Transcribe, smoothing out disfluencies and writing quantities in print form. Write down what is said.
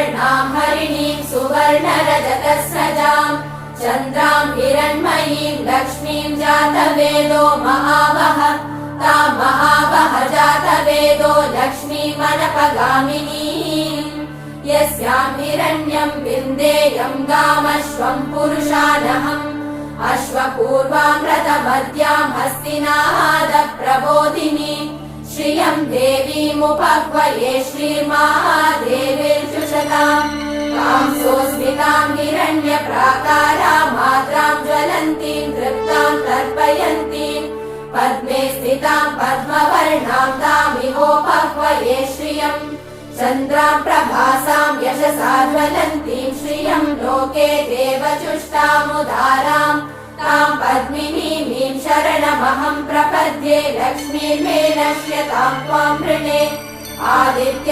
पद्मवर्णां हरिणीं सुवर्णरजतस्रजां चन्द्रां हिरण्मयीं लक्ष्मीं जातवेदो महावः तां महावः जातवेदो लक्ष्मीमनपगामिनीम् यस्यां हिरण्यं विन्देयं गामश्वं पुरुषानहम् अश्वपूर्वामृतमद्यां हस्तिनादप्रबोधिनी श्रियं देवीमुपह्वये श्रीर्महादेवीर्जुषताम् तां सोऽस्मितां हिरण्यप्राकारां मात्रां ज्वलन्तीं तृप्तां तर्पयन्तीं पद्मे स्थितां पद्मवर्णां तामिहोपह्वये श्रियम् चन्द्रां प्रभासां यशसा ज्वलन्तीं श्रियं लोके देवचुष्टामुदारां तां पद्मिनीमीं शरणमहं प्रपद्ये लक्ष्मीर्मे नश्यतां त्वां वृणे आदित्य